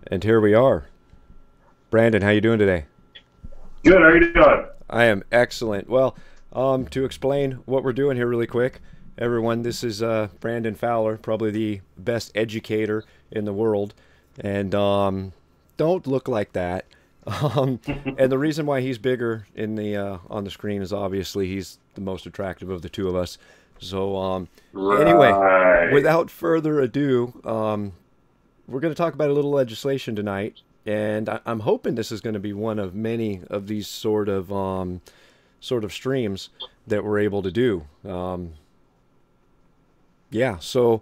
And here we are. Brandon, how you doing today? Good. How are you doing? I am excellent. Well, to explain what we're doing here really quick, everyone, this is Brandon Fowler, probably the best educator in the world, and don't look like that. Um, and the reason why he's bigger in the on the screen is obviously he's the most attractive of the two of us. So anyway, Right. without further ado, we're going to talk about a little legislation tonight, and I'm hoping this is going to be one of many of these sort of streams that we're able to do. Yeah, so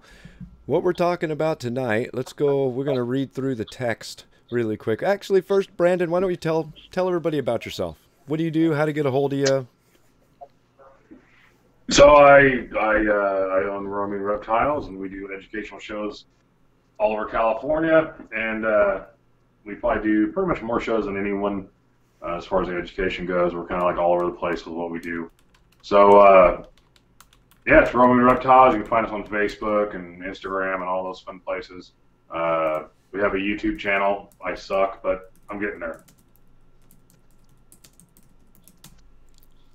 what we're talking about tonight, let's go. We're going to read through the text really quick. Actually, first, Brandon, why don't you tell everybody about yourself? What do you do? How to get a hold of you? So I own Roaming Reptiles, and we do educational shows all over California, and we probably do pretty much more shows than anyone as far as the education goes. We're kind of like all over the place with what we do. So yeah, it's Roaming Reptiles. You can find us on Facebook and Instagram and all those fun places. We have a YouTube channel. I suck, but I'm getting there.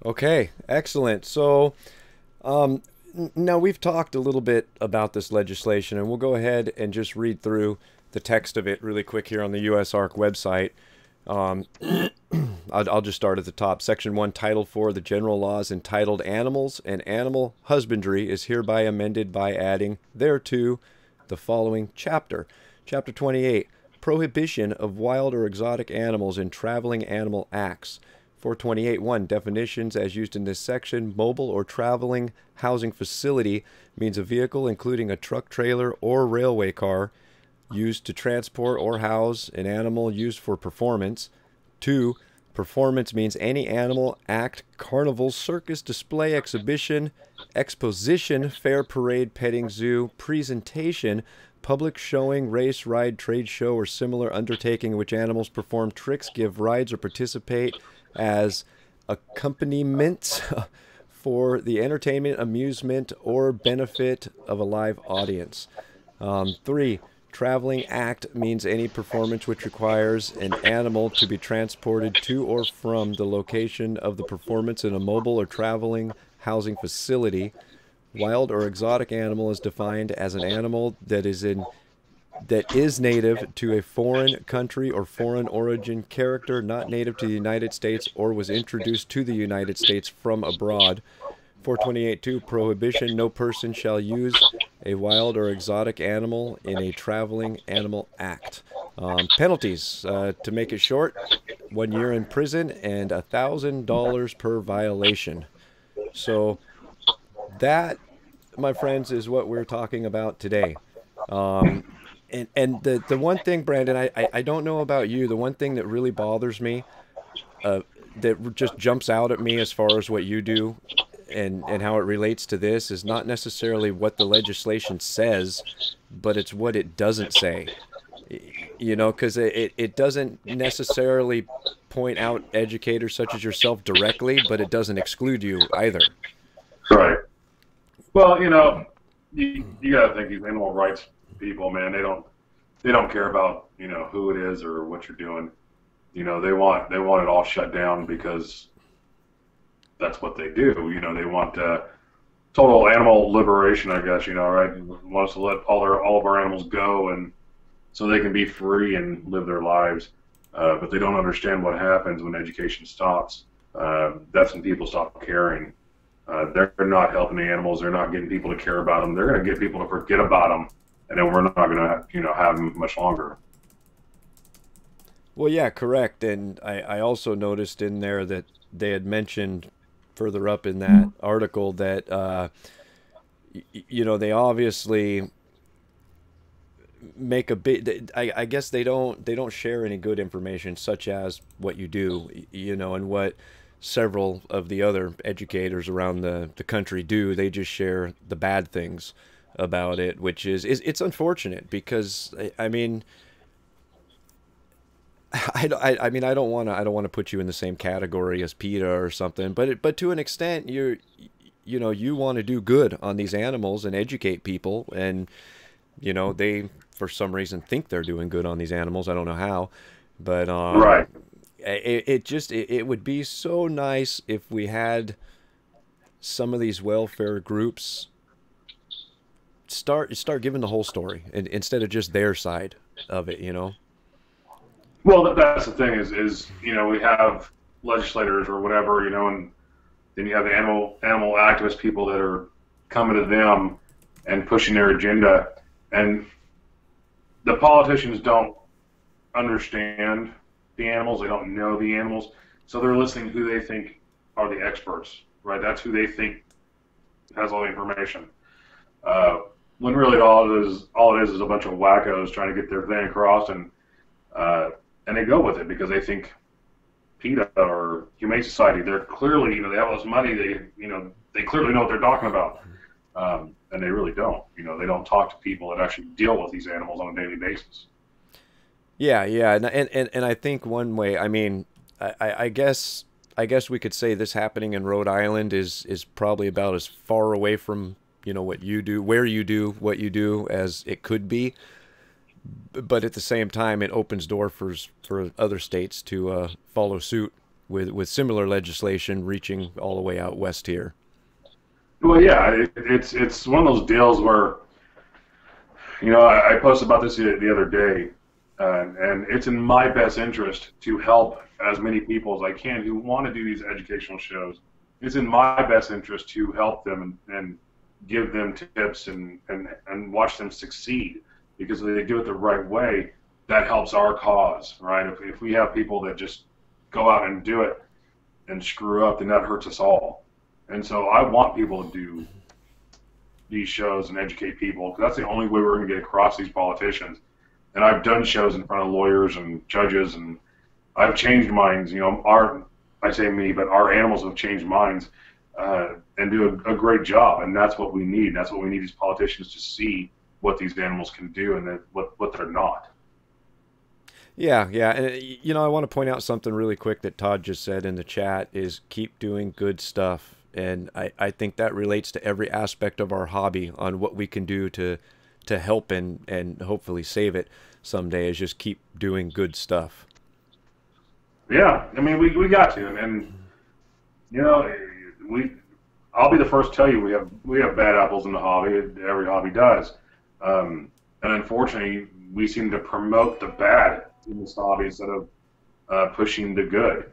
Okay, excellent. So, um, now we've talked a little bit about this legislation, and we'll go ahead and just read through the text of it really quick here on the USARC website. Um, I'll just start at the top. Section 1, Title 4, the general laws entitled Animals and Animal Husbandry is hereby amended by adding thereto the following chapter. Chapter 28, Prohibition of wild or exotic animals in traveling animal acts. 428.1 definitions as used in this section. Mobile or traveling housing facility means a vehicle including a truck, trailer, or railway car used to transport or house an animal used for performance. 2. Performance means any animal, act, carnival, circus, display, exhibition, exposition, fair, parade, petting zoo, presentation, public showing, race, ride, trade show, or similar undertaking in which animals perform tricks, give rides, or participate as accompaniment for the entertainment, amusement, or benefit of a live audience. 3. Traveling act means any performance which requires an animal to be transported to or from the location of the performance in a mobile or traveling housing facility. Wild or exotic animal is defined as an animal that is native to a foreign country or foreign origin character, not native to the United States, or was introduced to the United States from abroad. 428.2 Prohibition. No person shall use a wild or exotic animal in a traveling animal act. Penalties, to make it short, 1 year in prison and $1,000 per violation. So that, my friends, is what we're talking about today. Um, and the one thing, Brandon, I don't know about you. The one thing that really bothers me, uh, that just jumps out at me as far as what you do and how it relates to this is not necessarily what the legislation says, but it's what it doesn't say. You know, because it doesn't necessarily point out educators such as yourself directly, but it doesn't exclude you either. Right. Well, you got to think these animal rights people, man. They don't care about who it is or what you're doing. They want it all shut down because that's what they do. They want total animal liberation, I guess. Right? They want us to let all of our animals go, and so they can be free and live their lives. But they don't understand what happens when education stops. That's when people stop caring. They're not helping the animals. They're not getting people to care about them. They're going to get people to forget about them, and then we're not going to, have them much longer. Well, yeah, correct. And I also noticed in there that they had mentioned further up in that article that they obviously make a bit. I guess they don't share any good information, such as what you do, and what several of the other educators around the country do. They just share the bad things about it, which is it's unfortunate because I mean I mean I don't want to put you in the same category as PETA or something, but to an extent you want to do good on these animals and educate people, and they for some reason think they're doing good on these animals. I don't know how, but Right. it would be so nice if we had some of these welfare groups start giving the whole story instead of just their side of it, you know? Well, that's the thing is we have legislators or whatever, and then you have the animal activist people that are coming to them and pushing their agenda, and the politicians don't understand the animals. They don't know the animals, so they're listening to who they think are the experts, right? That's who they think has all the information. When really all it is a bunch of wackos trying to get their thing across, and they go with it because they think PETA or Humane Society, they're clearly, they have all this money, they clearly know what they're talking about, and they really don't. They don't talk to people that actually deal with these animals on a daily basis. Yeah, yeah, and I think one way, I mean, I guess we could say this happening in Rhode Island is probably about as far away from what you do, where you do what you do as it could be. But at the same time, it opens door for other states to follow suit with similar legislation reaching all the way out west here. Well, yeah, it's one of those deals where I posted about this the other day, and it's in my best interest to help as many people as I can who want to do these educational shows. It's in my best interest to help them and give them tips and watch them succeed. Because if they do it the right way, that helps our cause, right? If we have people that just go out and do it and screw up, then that hurts us all. And so I want people to do these shows and educate people, because that's the only way we're going to get across these politicians. And I've done shows in front of lawyers and judges, and I've changed minds. I say me, but our animals have changed minds and do a great job. And that's what we need. That's what we need these politicians to see, what these animals can do and what they're not. Yeah, yeah. And, I want to point out something really quick that Todd just said in the chat is keep doing good stuff. And I think that relates to every aspect of our hobby on what we can do to help and hopefully save it someday, is just keep doing good stuff. Yeah, I mean, we got to. And I'll be the first to tell you we have bad apples in the hobby. Every hobby does. And unfortunately, we seem to promote the bad in this hobby instead of pushing the good.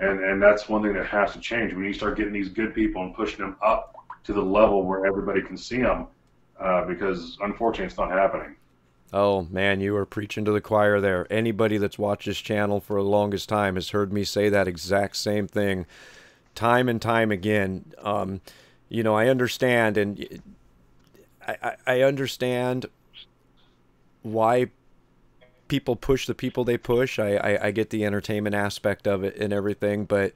And that's one thing that has to change. When you start getting these good people and pushing them up to the level where everybody can see them, because unfortunately it's not happening. Oh, man, you are preaching to the choir there. Anybody that's watched this channel for the longest time has heard me say that exact same thing time and time again. I understand, and I understand why people push the people they push. I get the entertainment aspect of it and everything, but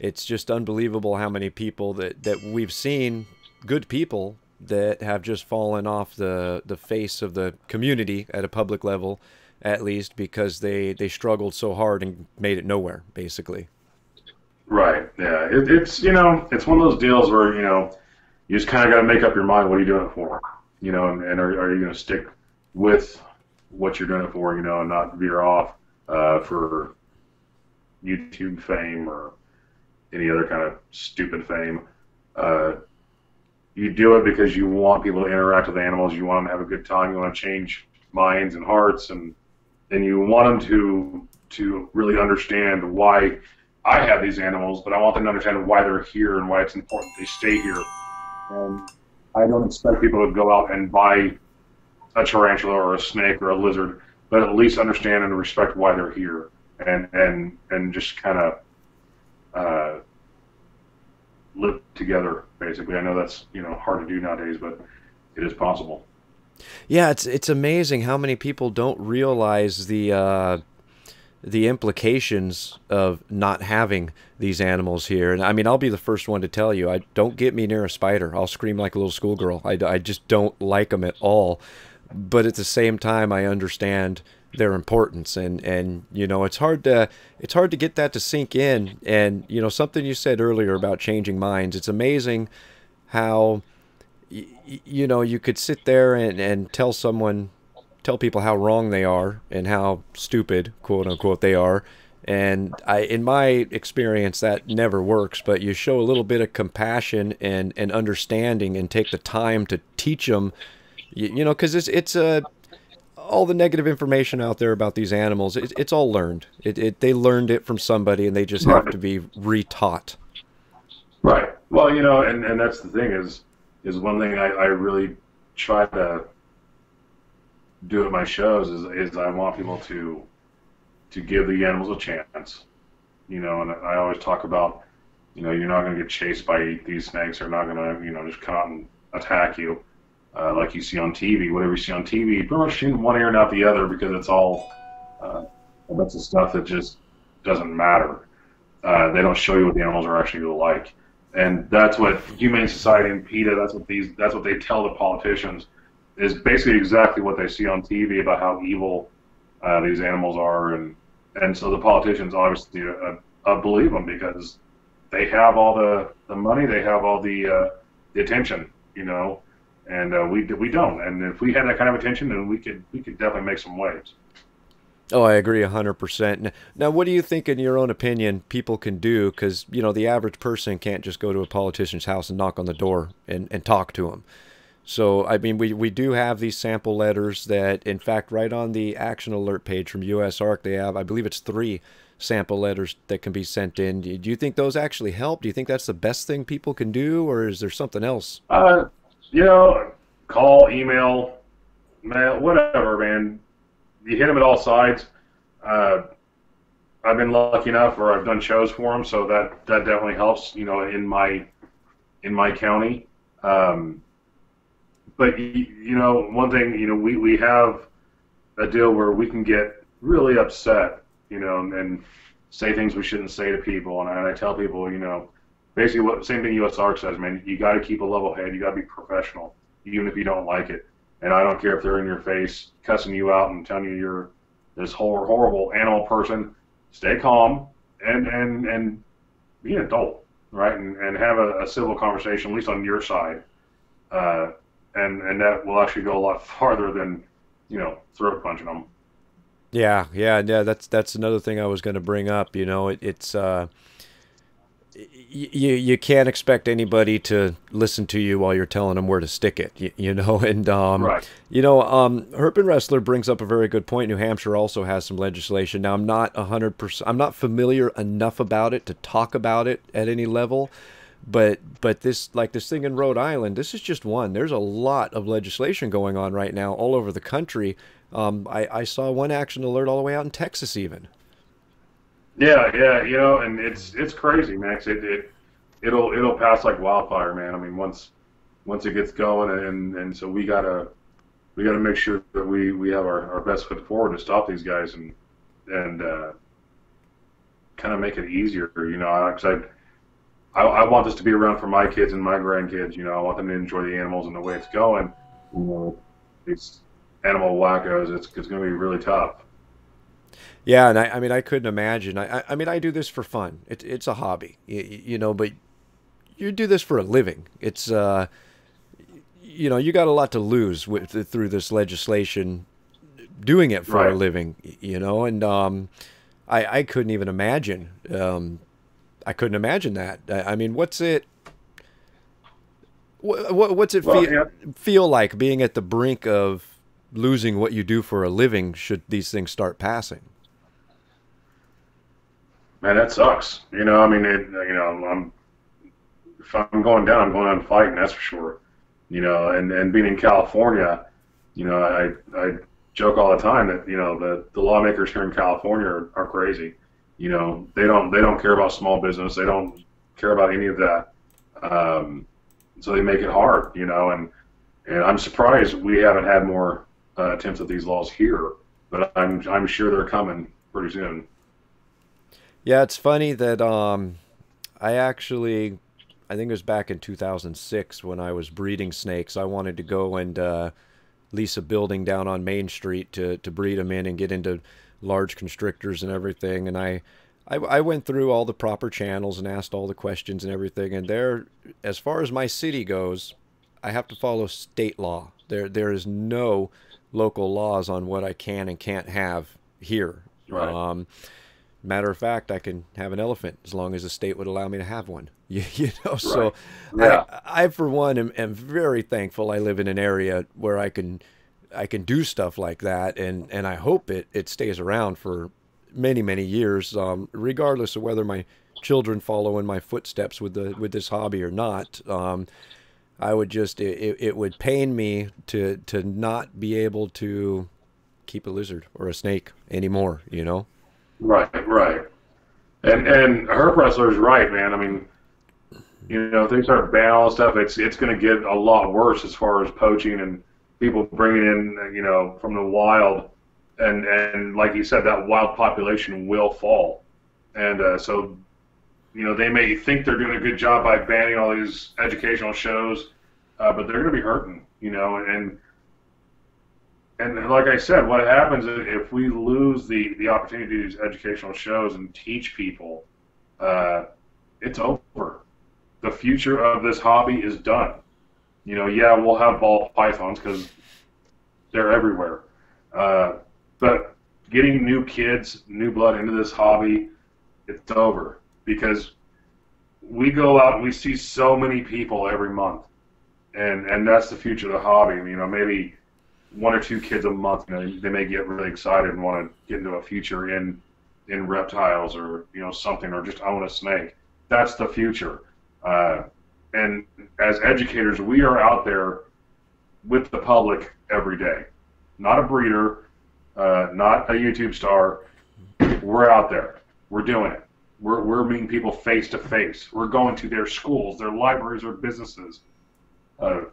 it's just unbelievable how many people that we've seen, good people, that have just fallen off the face of the community at a public level, at least, because they struggled so hard and made it nowhere, basically. Right, yeah. It's one of those deals where, you just kind of got to make up your mind, what are you doing it for? And are you going to stick with what you're doing it for, and not veer off for YouTube fame or any other kind of stupid fame. You do it because you want people to interact with animals, you want them to have a good time, you want to change minds and hearts, and you want them to really understand why I have these animals, but I want them to understand why they're here and why it's important they stay here. And I don't expect people to go out and buy a tarantula or a snake or a lizard, but at least understand and respect why they're here, and just kind of live together, basically. I know that's hard to do nowadays, but it is possible. Yeah, it's amazing how many people don't realize the implications of not having these animals here. And I mean, I'll be the first one to tell you, I don't get me near a spider. I'll scream like a little schoolgirl. I just don't like them at all. But at the same time, I understand their importance, and it's hard to get that to sink in. And something you said earlier about changing minds, it's amazing how you could sit there and tell someone tell people how wrong they are and how stupid, quote unquote, they are. And in my experience, that never works. But you show a little bit of compassion and understanding, and take the time to teach them. You know, because it's all the negative information out there about these animals. It's all learned. They learned it from somebody, and they just have to be retaught. Right. Well, you know, and that's the thing is one thing I really try to do at my shows is I want people to give the animals a chance. You know, and I always talk about, you know, you're not going to get chased by these snakes. They're not going to, you know, just come out and attack you like you see on TV. Whatever you see on TV, pretty much in one ear and out the other, because it's all a bunch of stuff that just doesn't matter. They don't show you what the animals are actually like. And that's what Humane Society and PETA, that's what they tell the politicians, is basically exactly what they see on TV about how evil these animals are, and so the politicians obviously believe them because they have all the money, they have all the attention, you know, and we don't. And if we had that kind of attention, then we could definitely make some waves. Oh, I agree 100%. Now, what do you think, in your own opinion, people can do? Because, you know, the average person can't just go to a politician's house and knock on the door and talk to them. So, I mean, we do have these sample letters that, in fact, right on the action alert page from USARK, they have, I believe it's 3 sample letters that can be sent in. Do you think those actually help? Do you think that's the best thing people can do, or is there something else? You know, call, email, mail, whatever, man. You hit them at all sides. I've been lucky enough, or I've done shows for them, so that definitely helps. You know, in my county. But you know, one thing, you know, we have a deal where we can get really upset, you know, and say things we shouldn't say to people. And I tell people, you know, basically same thing USARK says, man. You got to keep a level head. You got to be professional, even if you don't like it. And I don't care if they're in your face, cussing you out and telling you you're this horrible animal person. Stay calm and be an adult, right? And have a civil conversation, at least on your side. And that will actually go a lot farther than, you know, throat punching them. Yeah. That's another thing I was going to bring up. You know, it's you can't expect anybody to listen to you while you're telling them where to stick it, you know. And Right. you know, Herp and Wrestler brings up a very good point. New Hampshire also has some legislation. Now, I'm not 100%, I'm not familiar enough about it to talk about it at any level, but this, like this thing in Rhode Island, this is just one. There's a lot of legislation going on right now all over the country. I saw one action alert all the way out in Texas even. Yeah, you know, and it's crazy, Max. It'll pass like wildfire, man. I mean, once it gets going, and so we gotta make sure that we have our best foot forward to stop these guys and kind of make it easier, you know. Because I want this to be around for my kids and my grandkids. You know, I want them to enjoy the animals and the way it's going. You know, these animal wackos, it's going to be really tough. Yeah, and I mean, I couldn't imagine. I mean, I do this for fun. It's a hobby, you know, but you do this for a living. It's, you know, you got a lot to lose through this legislation, doing it for a Right. living, you know, and I couldn't even imagine. I couldn't imagine that. I mean, what's it Well, yeah, feel like being at the brink of losing what you do for a living should these things start passing? man, that sucks. You know, I mean, you know, if I'm going down, I'm going down fighting. That's for sure. You know, and being in California, you know, I joke all the time that, you know, the lawmakers here in California are crazy. You know, they don't care about small business. They don't care about any of that. So they make it hard. You know, and I'm surprised we haven't had more attempts at these laws here. But I'm sure they're coming pretty soon. Yeah, it's funny that I actually, I think it was back in 2006 when I was breeding snakes. I wanted to go and lease a building down on Main Street to breed them in and get into large constrictors and everything. And I went through all the proper channels and asked all the questions and everything. And there, as far as my city goes, I have to follow state law. There is no local laws on what I can and can't have here. Right. Matter of fact, I can have an elephant as long as the state would allow me to have one. You know, Right. so Yeah. I for one am very thankful I live in an area where I can do stuff like that, and I hope it stays around for many, many years, regardless of whether my children follow in my footsteps with this hobby or not. I would just it would pain me to not be able to keep a lizard or a snake anymore, you know? Right. Right. And herp wrestler's right, man. I mean, if they start banning all this stuff, it's going to get a lot worse as far as poaching and people bringing in, from the wild, and like you said, that wild population will fall, and so they may think they're doing a good job by banning all these educational shows, but they're going to be hurting, and like I said, what happens if we lose the opportunity to do these educational shows and teach people, it's over. The future of this hobby is done. Yeah, we'll have ball pythons because they're everywhere. But getting new kids, new blood into this hobby, it's over. Because we go out and we see so many people every month. And that's the future of the hobby. Maybe one or two kids a month, they may get really excited and want to get into a future in reptiles or, something, or just own a snake. That's the future. And as educators, we are out there with the public every day. Not a breeder, not a YouTube star. We're out there. We're doing it. We're meeting people face to face. We're going to their schools, their libraries, their businesses.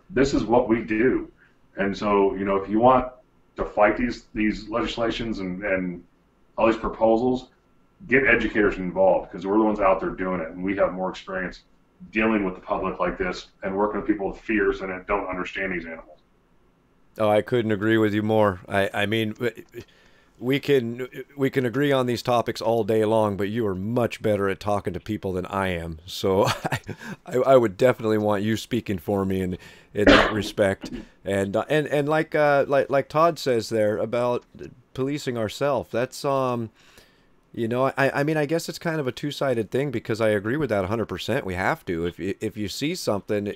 This is what we do. And so, if you want to fight these legislations and all these proposals, get educators involved, because we're the ones out there doing it, and we have more experience dealing with the public like this and working with people with fears and don't understand these animals. Oh, I couldn't agree with you more. I mean, we can agree on these topics all day long, but you are much better at talking to people than I am. So I would definitely want you speaking for me in that respect. And like Todd says there about policing ourselves, that's I mean, I guess it's kind of a two-sided thing, because I agree with that 100%. We have to. If you see something,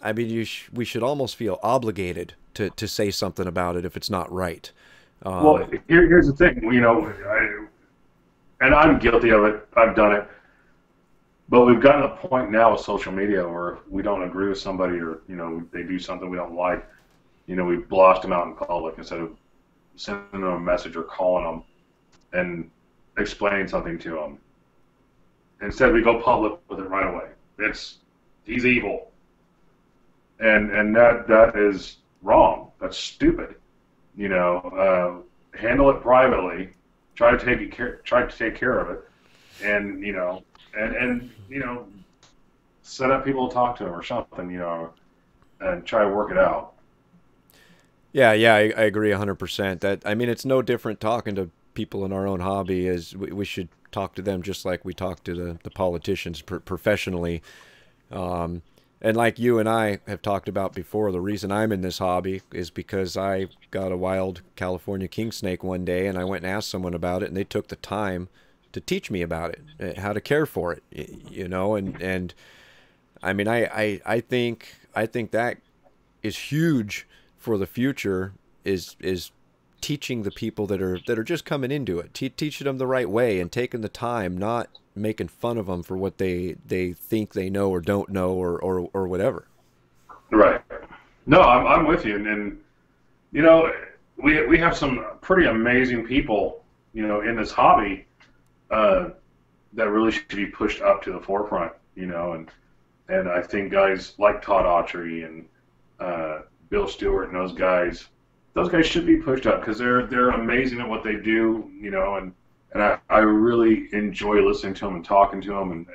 I mean, we should almost feel obligated to say something about it if it's not right. Well, here's the thing, and I'm guilty of it. I've done it, but we've gotten to the point now with social media where if we don't agree with somebody, or they do something we don't like, we blast them out in public instead of sending them a message or calling them and explaining something to them. Instead, we go public with it right away. He's evil, and that is wrong. That's stupid. Handle it privately. Try to take care of it, and set up people to talk to him or something. And try to work it out. Yeah, I agree 100%. That, I mean, it's no different talking to people in our own hobby, as we should talk to them just like we talk to the politicians professionally. And like you and I have talked about before, the reason I'm in this hobby is because I got a wild California king snake one day, and I went and asked someone about it, and they took the time to teach me about it, how to care for it, and I mean, I think that is huge for the future, is teaching the people that are just coming into it, teaching them the right way and taking the time, not making fun of them for what they think they know or don't know, or whatever. Right. No, I'm with you, and we have some pretty amazing people, in this hobby, that really should be pushed up to the forefront, and I think guys like Todd Autry and Bill Stewart and those guys should be pushed up, because they're amazing at what they do, and I really enjoy listening to them and talking to them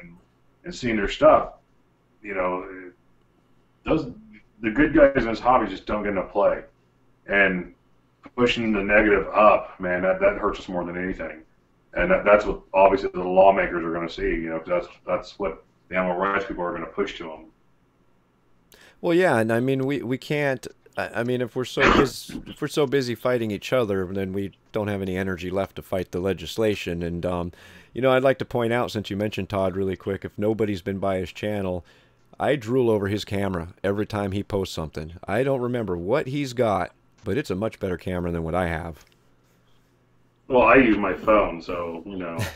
and seeing their stuff. The good guys in this hobby just don't get enough play, and pushing the negative up, man, that hurts us more than anything, and that's what obviously the lawmakers are going to see. That's what the animal rights people are going to push to them. Well, yeah, and I mean, we can't. I mean, if we're so busy fighting each other, then we don't have any energy left to fight the legislation. And you know, I'd like to point out, since you mentioned Todd, really quick, if nobody's been by his channel, I drool over his camera every time he posts something. I don't remember what he's got, but it's a much better camera than what I have. Well, I use my phone, so you know.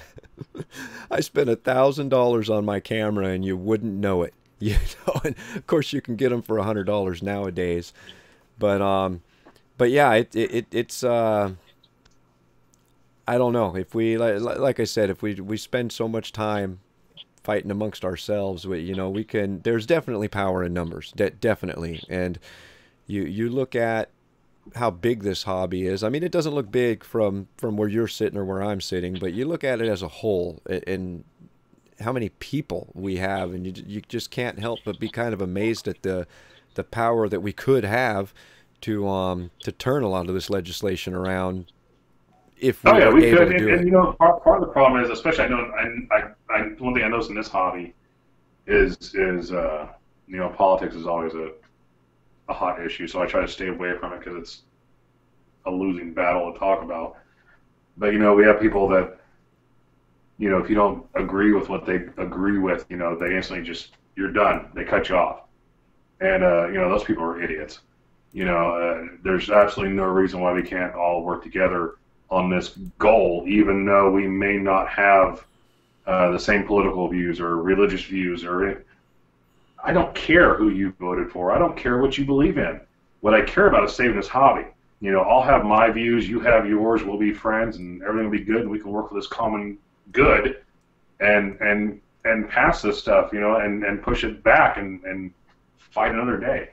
I spent $1,000 on my camera, and you wouldn't know it. You know, and of course you can get them for $100 nowadays. But yeah, it's I don't know if we like I said, if we spend so much time fighting amongst ourselves, you know, we can. There's definitely power in numbers, definitely. And you look at how big this hobby is. I mean, it doesn't look big from where you're sitting or where I'm sitting, but you look at it as a whole and how many people we have, and you just can't help but be kind of amazed at the power that we could have to turn a lot of this legislation around if we Oh yeah, were we able could. to do And it. you know, part of the problem is, especially I know, one thing I noticed in this hobby is you know, politics is always a hot issue. So I try to stay away from it because it's a losing battle to talk about. But you know, we have people that, you know, if you don't agree with what they agree with, you know, they instantly just, you're done. They cut you off. And, you know, those people are idiots. You know, there's absolutely no reason why we can't all work together on this goal, even though we may not have the same political views or religious views. I don't care who you voted for. I don't care what you believe in. What I care about is saving this hobby. You know, I'll have my views, you have yours, we'll be friends, and everything will be good, and we can work for this common good and pass this stuff, you know, and push it back and fight another day.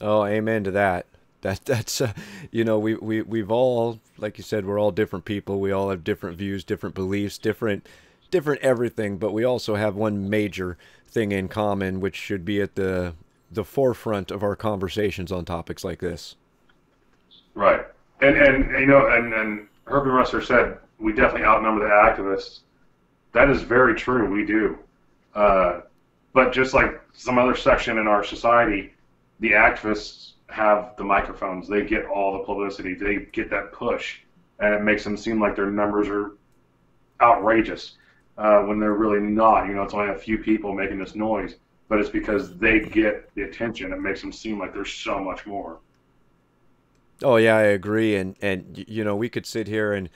Oh, amen to that. That's you know, we've all, like you said, we're all different people. We all have different views, different beliefs, different everything, but we also have one major thing in common, which should be at the forefront of our conversations on topics like this. Right. And you know, and Herbie Russer said we definitely outnumber the activists. That is very true. We do. But just like some other section in our society, the activists have the microphones. They get all the publicity. They get that push, and it makes them seem like their numbers are outrageous when they're really not. You know, it's only a few people making this noise, but it's because they get the attention. It makes them seem like there's so much more. Oh yeah, I agree. And you know, we could sit here and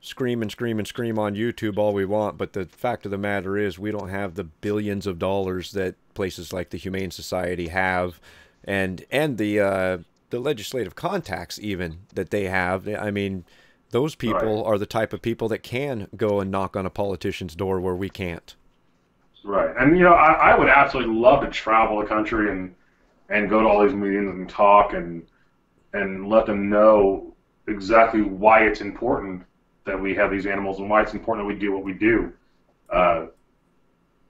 scream and scream and scream on YouTube all we want, but the fact of the matter is we don't have the billions of dollars that places like the Humane Society have, and the legislative contacts even that they have. I mean, those Right. people are the type of people that can go and knock on a politician's door where we can't. Right. And you know, I would absolutely love to travel the country and go to all these meetings and talk and let them know exactly why it's important that we have these animals and why it's important that we do what we do. Uh,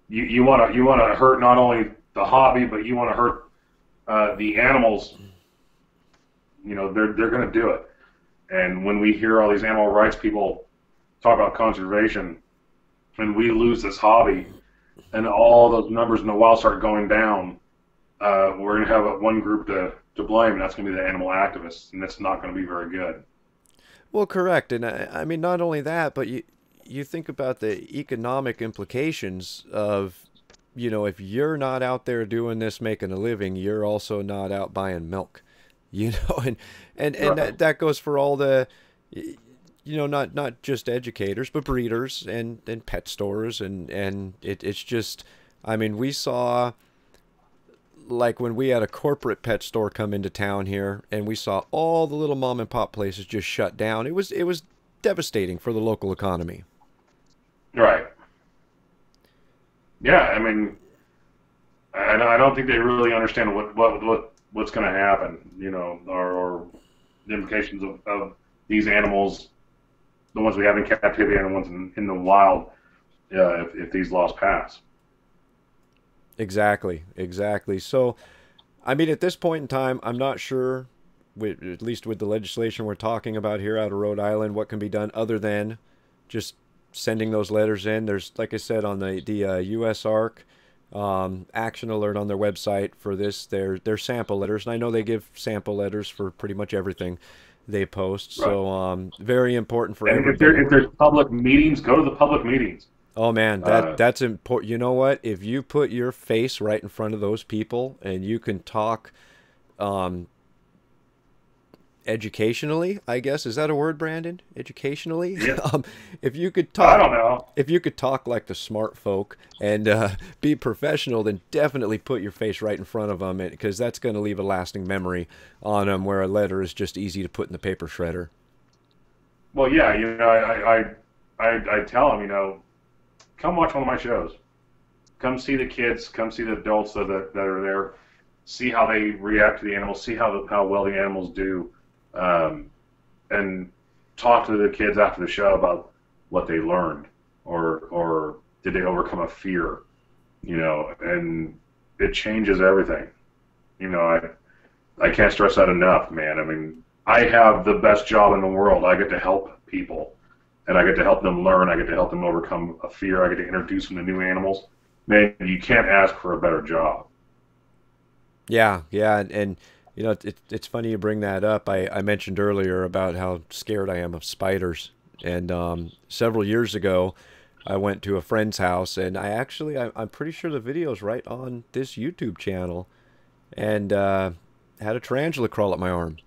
you want to hurt not only the hobby, but you want to hurt the animals. You know, they're going to do it. And when we hear all these animal rights people talk about conservation, and we lose this hobby, and all those numbers in the wild start going down, we're going to have one group to blame, and that's going to be the animal activists, and that's not going to be very good. Well, correct. And I mean, not only that, but you think about the economic implications of, you know, if you're not out there doing this, making a living, you're also not out buying milk, you know, and Right. that goes for all the, you know, not just educators, but breeders and pet stores. And it's just, I mean, we saw, like when we had a corporate pet store come into town here and we saw all the little mom and pop places just shut down. It was devastating for the local economy. Right. Yeah. I mean, I don't think they really understand what's going to happen. You know, or the implications of these animals, the ones we have in captivity and the ones in the wild, if these laws pass. Exactly, exactly. So, I mean, at this point in time, I'm not sure, at least with the legislation we're talking about here out of Rhode Island, what can be done other than just sending those letters in. There's, like I said, on the U.S. ARC, action alert on their website for this. Their sample letters, and I know they give sample letters for pretty much everything they post. Right. So very important for And everybody. if there's public meetings, go to the public meetings. Oh man, Uh, that's important. You know what? If you put your face right in front of those people and you can talk um, educationally, I guess, is that a word, Brandon? Educationally? yeah. If you could I talk, don't know. if you could talk like the smart folk and be professional, then definitely put your face right in front of them, because that's going to leave a lasting memory on them. Where a letter is just easy to put in the paper shredder. Well, yeah, you know, I tell them, you know, come watch one of my shows. Come see the kids. Come see the adults that are there. See how they react to the animals. See how well the animals do, and talk to the kids after the show about what they learned, or did they overcome a fear, you know, and it changes everything. You know, I can't stress that enough, man. I mean, I have the best job in the world. I get to help people, and I get to help them learn. I get to help them overcome a fear. I get to introduce them to new animals. Man, you can't ask for a better job. Yeah, yeah, and you know it's funny you bring that up. I mentioned earlier about how scared I am of spiders, and several years ago, I went to a friend's house, and I'm pretty sure the video's right on this YouTube channel, and had a tarantula crawl up my arm.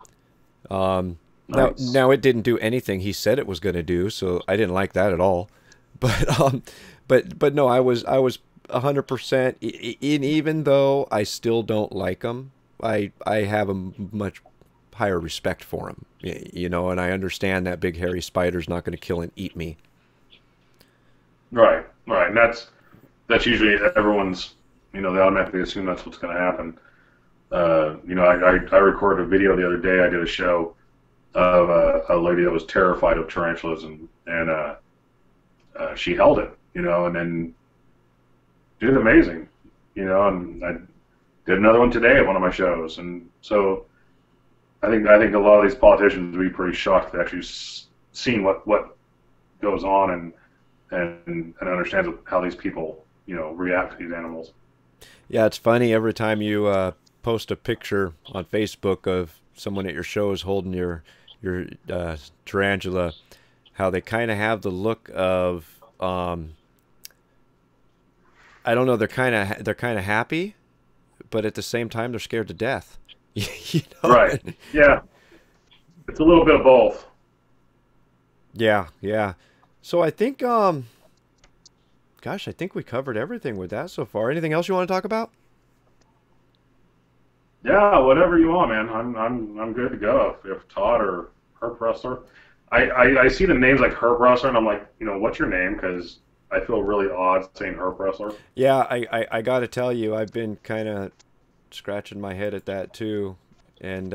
Nice. Now it didn't do anything he said it was going to do, so I didn't like that at all. But but no, I was 100%. Even though I still don't like them, I have a much higher respect for them. You know, and I understand that big hairy spider's not going to kill and eat me. Right, right, and that's usually everyone's. You know, they automatically assume that's what's going to happen. You know, I recorded a video the other day. I did a show of a lady that was terrified of tarantulas, and she held it. You know, and then did amazing. You know, and I did another one today at one of my shows, and so I think a lot of these politicians would be pretty shocked to actually seeing what goes on and understands how these people, you know, react to these animals. Yeah, it's funny every time you post a picture on Facebook of someone at your shows holding your tarantula, how they kind of have the look of I don't know, they're kind of happy, but at the same time they're scared to death. You know? Right. Yeah. It's a little bit of both. Yeah, yeah. So I think gosh, I think we covered everything with that so far. Anything else you want to talk about? Yeah, whatever you want, man. I'm good to go. If Todd or Herb Rustler, I see the names like Herb Rustler, and I'm like, you know, what's your name? Because I feel really odd saying Herb Rustler. Yeah, I got to tell you, I've been kind of scratching my head at that too, and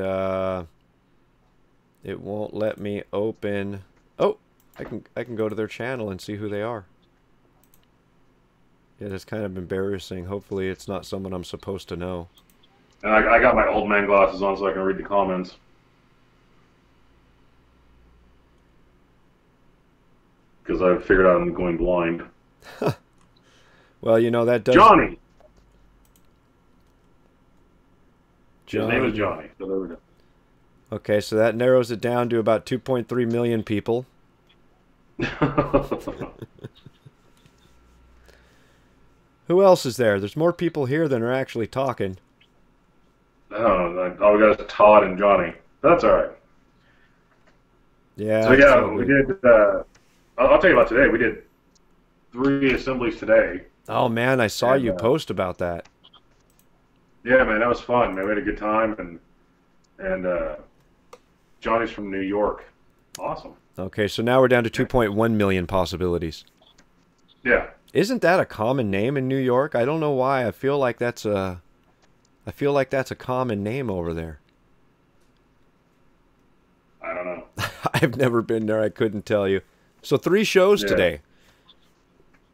it won't let me open. Oh, I can go to their channel and see who they are. Yeah, that's kind of embarrassing. Hopefully, it's not someone I'm supposed to know. And I got my old man glasses on so I can read the comments. Because I figured out I'm going blind. Well, you know that does. Johnny! His Johnny. name is Johnny. So there we go. Okay, so that narrows it down to about 2.3 million people. Who else is there? There's more people here than are actually talking. Oh, all we got is Todd and Johnny. That's all right. Yeah. So it's yeah, all we good. did. I'll tell you about today. We did 3 assemblies today. Oh man, I saw And you post about that. yeah, man, that was fun. Man, we had a good time, and Johnny's from New York. Awesome. Okay, so now we're down to 2.1 million possibilities. Yeah. Isn't that a common name in New York? I don't know why. I feel like that's a common name over there. I don't know. I've never been there. I couldn't tell you. So 3 shows Yeah. today.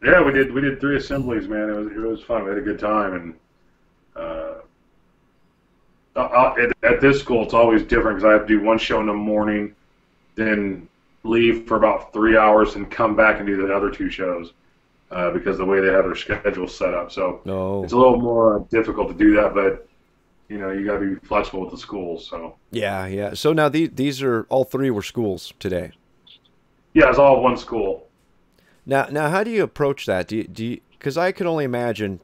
Yeah, we did 3 assemblies, man. It was fun. We had a good time, and at this school it's always different because I have to do one show in the morning, then leave for about 3 hours and come back and do the other 2 shows. because the way they have their schedule set up. So No. it's a little more difficult to do that, but you got to be flexible with the schools. So Yeah, yeah. So now these are all three were schools today. yeah, it's all one school. Now, how do you approach that? Do you? Because I can only imagine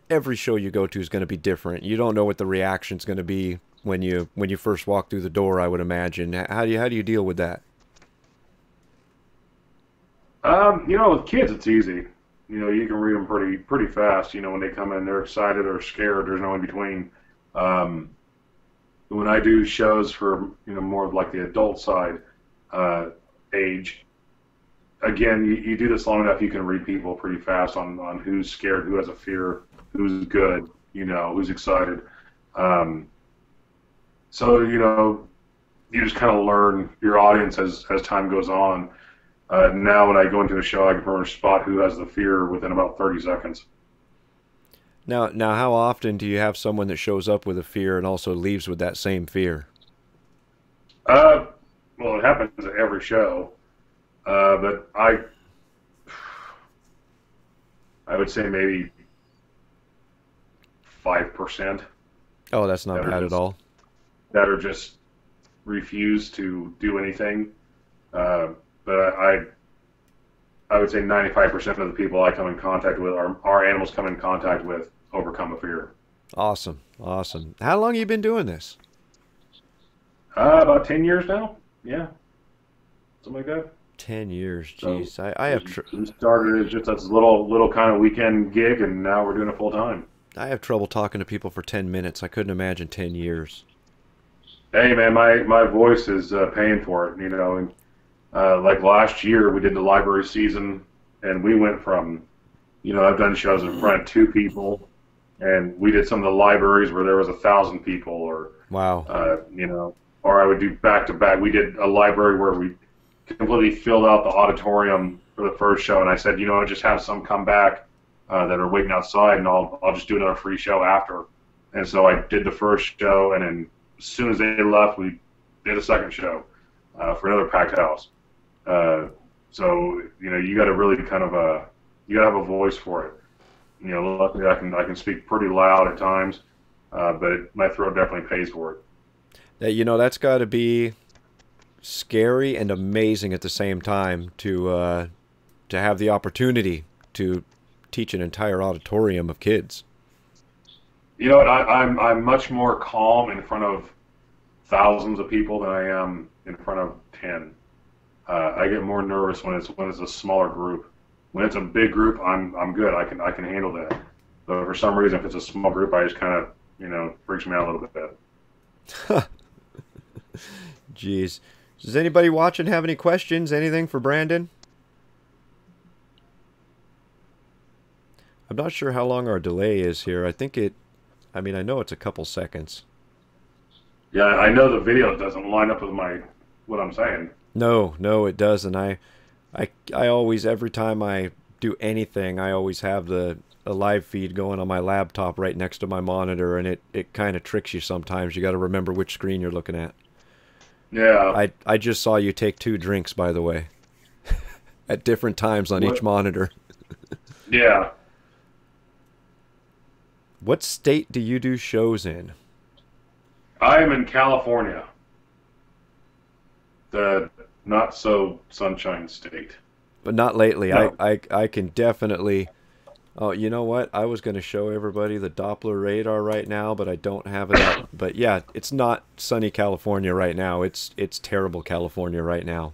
every show you go to is going to be different. You don't know what the reaction's going to be when you first walk through the door. I would imagine. How do you deal with that? With kids, it's easy. You can read them pretty fast. When they come in, they're excited or scared. There's no in between. Um, when I do shows for more of like the adult side uh, age, again, you do this long enough, you can read people pretty fast on who's scared, who has a fear, who's good, who's excited. Um, so you just kind of learn your audience as time goes on. Now, when I go into a show, I can pretty much spot who has the fear within about 30 seconds. Now, how often do you have someone that shows up with a fear and also leaves with that same fear? Uh, well, it happens at every show, but I would say maybe 5% Oh, that's not that are bad at just all. that are just refuse to do anything. Uh, but I would say 95% of the people I come in contact with, our animals come in contact with, overcome a fear. Awesome, awesome. How long have you been doing this? About 10 years now. Yeah, something like that. 10 years. So Jeez, I have we started as just as a little kind of weekend gig, and now we're doing it full time. I have trouble talking to people for 10 minutes. I couldn't imagine 10 years. Hey man, my voice is paying for it. And like last year we did the library season, and we went from I've done shows in front of two people, and we did some of the libraries where there was 1,000 people, or Wow. or I would do back to back. We did a library where we completely filled out the auditorium for the first show, and I said, just have some come back that are waiting outside, and I'll just do another free show after. And so I did the first show, and then as soon as they left, we did a second show for another packed house. So you got to really kind of you got to have a voice for it. Luckily I can speak pretty loud at times, but my throat definitely pays for it. That's got to be scary and amazing at the same time to have the opportunity to teach an entire auditorium of kids. You know what? I'm much more calm in front of thousands of people than I am in front of 10. I get more nervous when it's a smaller group. When it's a big group, I'm good. I can handle that. But for some reason, if it's a small group, I just kind of freaks me out a little bit. Jeez. Does anybody watching have any questions? Anything for Brandon? I'm not sure how long our delay is here. I know it's a couple seconds. Yeah, I know the video doesn't line up with what I'm saying. No, no, it doesn't. I always, every time I do anything, I always have a live feed going on my laptop right next to my monitor, and it kind of tricks you sometimes. You got to remember which screen you're looking at. Yeah. I just saw you take 2 drinks, by the way, at different times on each monitor. Yeah. What state do you do shows in? I am in California, the not so sunshine state. But not lately. No. I can definitely... Oh, you know what? I was going to show everybody the Doppler radar right now, but I don't have it up. But yeah, it's not sunny California right now. It's terrible California right now.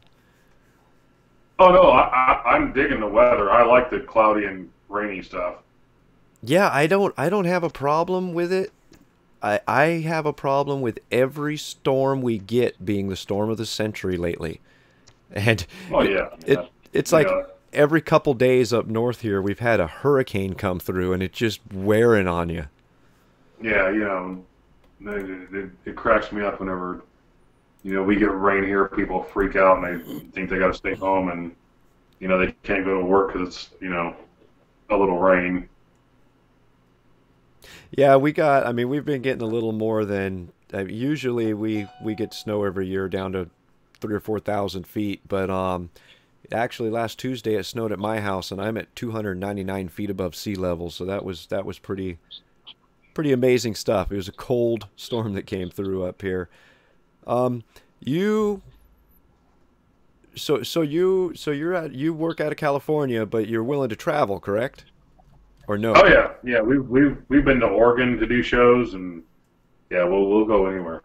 Oh no, I'm digging the weather. I like the cloudy and rainy stuff. Yeah, I don't have a problem with it. I have a problem with every storm we get being the storm of the century lately. And Oh yeah. it's like Yeah. every couple days up north here we've had a hurricane come through, and it's just wearing on you. Yeah, it cracks me up whenever we get rain here. People freak out and they think they got to stay home, and they can't go to work because it's a little rain. Yeah, we've been getting a little more than usually we get snow every year down to 3 or 4,000 feet, but Actually, last Tuesday it snowed at my house, and I'm at 299 feet above sea level, so that was pretty amazing stuff. It was a cold storm that came through up here. Um, you you work out of California, but you're willing to travel, correct? Or no? Oh yeah, yeah. We've been to Oregon to do shows, and yeah, we'll go anywhere.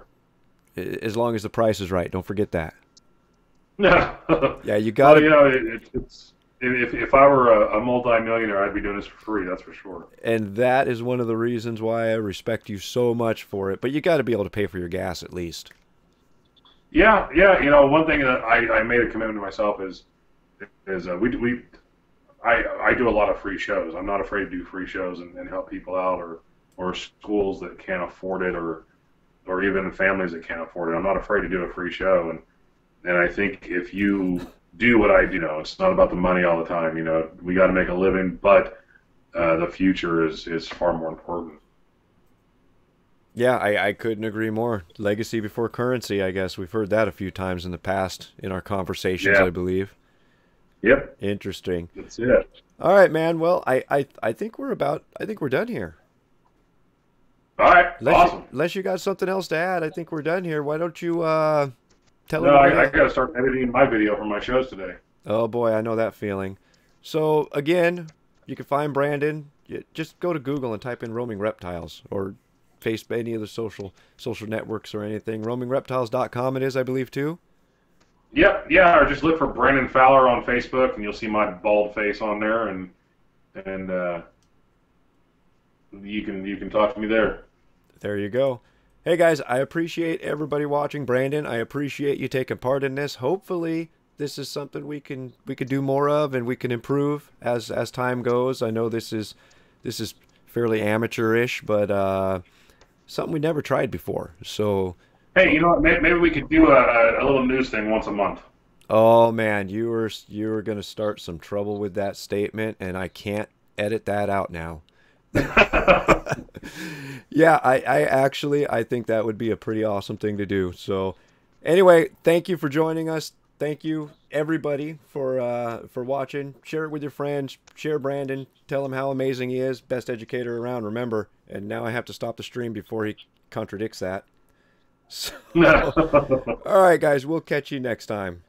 As long as the price is right, don't forget that. Yeah. Yeah, you got Well, to. it's if I were a multi-millionaire, I'd be doing this for free. That's for sure. And that is one of the reasons why I respect you so much for it. But you got to be able to pay for your gas at least. Yeah, yeah. One thing that I made a commitment to myself is I do a lot of free shows. I'm not afraid to do free shows and help people out or schools that can't afford it or even families that can't afford it. I'm not afraid to do a free show and I think if you do what I do, it's not about the money all the time. We got to make a living, but the future is far more important. Yeah, I couldn't agree more. Legacy before currency, I guess. We've heard that a few times in the past in our conversations, Yeah. I believe. Yep. Interesting. That's it. All right, man. Well, I think we're done here. All right. Awesome. Unless you got something else to add, I think we're done here. Why don't you tell No, I everybody? got to start editing my video for my shows today. Oh boy, I know that feeling. So again, you can find Brandon. Just go to Google and type in roaming reptiles or Facebook, any of the social networks or anything. Roamingreptiles.com it is, I believe, too. Yep. Yeah. Or just look for Brandon Fowler on Facebook, and you'll see my bald face on there, and you can talk to me there. There you go. Hey guys, I appreciate everybody watching. Brandon, I appreciate you taking part in this. Hopefully, this is something we can do more of and we can improve as time goes. I know this is fairly amateurish, but something we never tried before. So, Hey, you know what? Maybe we could do a little news thing once a month. oh man, you were gonna start some trouble with that statement, and I can't edit that out now. Yeah, I actually I think that would be a pretty awesome thing to do. So anyway, thank you for joining us. Thank you everybody for watching. Share it with your friends. Share Brandon. Tell him how amazing he is. Best educator around. Remember. And now I have to stop the stream before he contradicts that. So, all right, guys. We'll catch you next time.